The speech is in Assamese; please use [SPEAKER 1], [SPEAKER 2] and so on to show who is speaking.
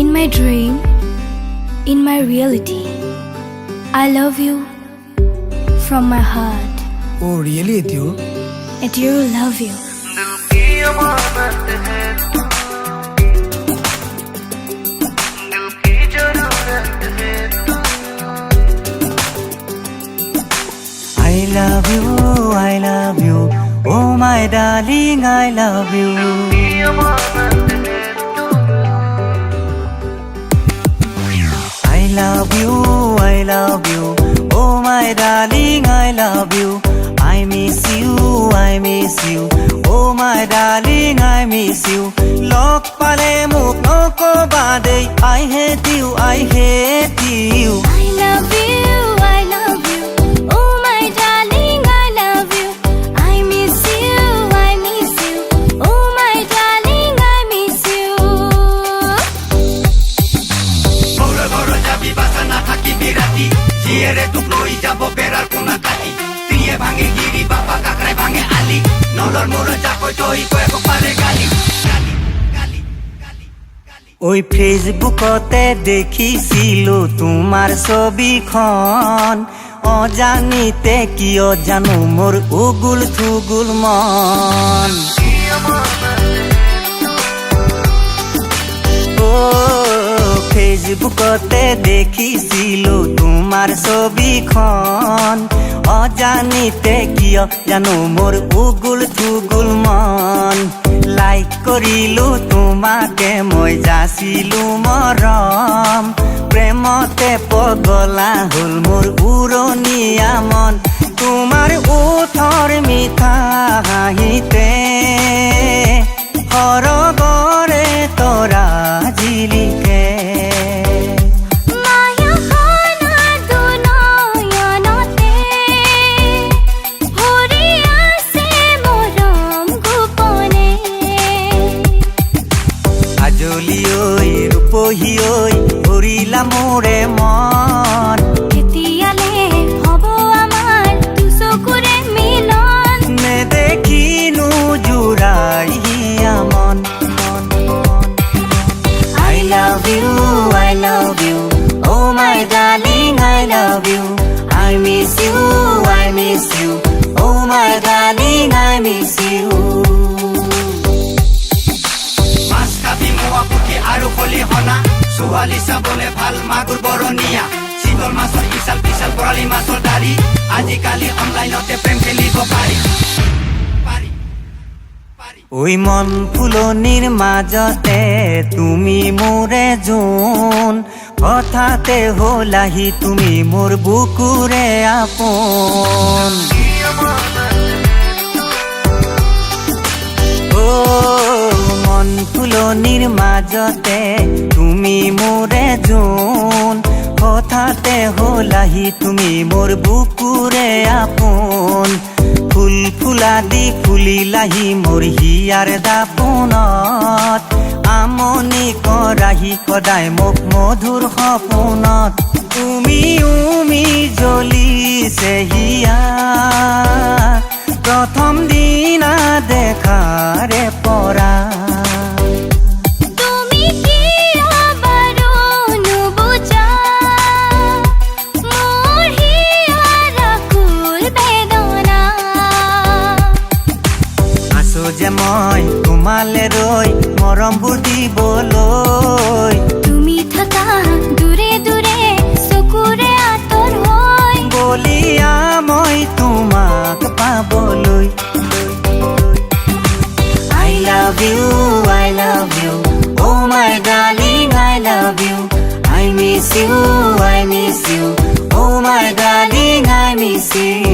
[SPEAKER 1] In my dream, in my reality, I love you from my heart.
[SPEAKER 2] Oh really Abdul?
[SPEAKER 1] I do love you.
[SPEAKER 3] I love you, oh my darling, I love you. I love you, oh my darling, I love you. I miss you, oh my darling, I miss you. Lok pale muk noko bade, I hate you, I hate you.
[SPEAKER 1] I love you, I love you, oh my darling, I love you. I miss you, I miss you, oh my darling, I miss you.
[SPEAKER 4] Boro boro jabi basa na thaki birati, jiere tuk loi jabo berar kuna kati. Triye bhange giri baba kakrai bhange ali, nolor moro jako toi koe ko pare gali.
[SPEAKER 3] ওই ফেসবুকতে দেখিছিলো তোমাৰ ছবিখন অজানিতে কিয় জানো মোৰ উগুল থুগুল মন ও ফেসবুকতে দেখিছিলো তোমাৰ ছবিখন অজানিতে কিয় জানো মোৰ উগুল থুগুল মন লাইক কৰিলো তোমাকে মই যাচিলো মৰম প্ৰেমতে পগলা হল মোৰ উৰণীয়া মন তোমাৰ ওঠৰ মিঠা হাঁহিতে সৰগৰে তৰা জিলিকে আজলিঐ ৰূপহীঐ ভৰিলা মোৰে মন
[SPEAKER 1] কেতিয়ালে হ'ব আমাৰ দুচকুৰে মিলন
[SPEAKER 3] নেদেখিনো জোৰাইয়া মন I love you, oh my darling, I love you. I miss you, oh my darling, I miss you.
[SPEAKER 4] আৰু কলি হনা ছোৱালী চাবলে ভাল মাগুৰ বৰণীয়া শীতল মাছৰ ইছাল পিছাল বৰালি মাছৰ দাৰি আজিকালি অনলাইনতে প্ৰেম খেলিব পাৰি
[SPEAKER 3] ওই মন ফুলনিৰ মাজতে তুমি মোৰে জোন হঠাতে হলাহি তুমি মোৰ বুকুৰে আপোন মন ফুলনিৰ মাজতে তুমি মোৰে জোন হঠাতে হলাহি তুমি মোৰ বুকুৰে আপোন ফুল ফুলাদি ফুলিলাহি মোৰ হিয়াৰ দাপোনত আমনি কৰাহি সদায় মোক মধুৰ সপোনত তুমি জ্বলিছে হিয়া প্ৰথম দিনা দেখাৰে পৰা
[SPEAKER 1] তুমি কিয় বাৰু নুবুজা মোৰ হিয়াৰ আকুল বেদনা
[SPEAKER 3] আছো যে মই তোমালে ৰৈ মৰমবোৰ দিবলৈ
[SPEAKER 1] তুমি থাকা দূৰে দূৰে চকুৰে আঁতৰ হৈ
[SPEAKER 3] বলিয়া মই তোমাক পাবলৈ I love you, oh my darling, I love you. I miss you, oh my darling, I miss you.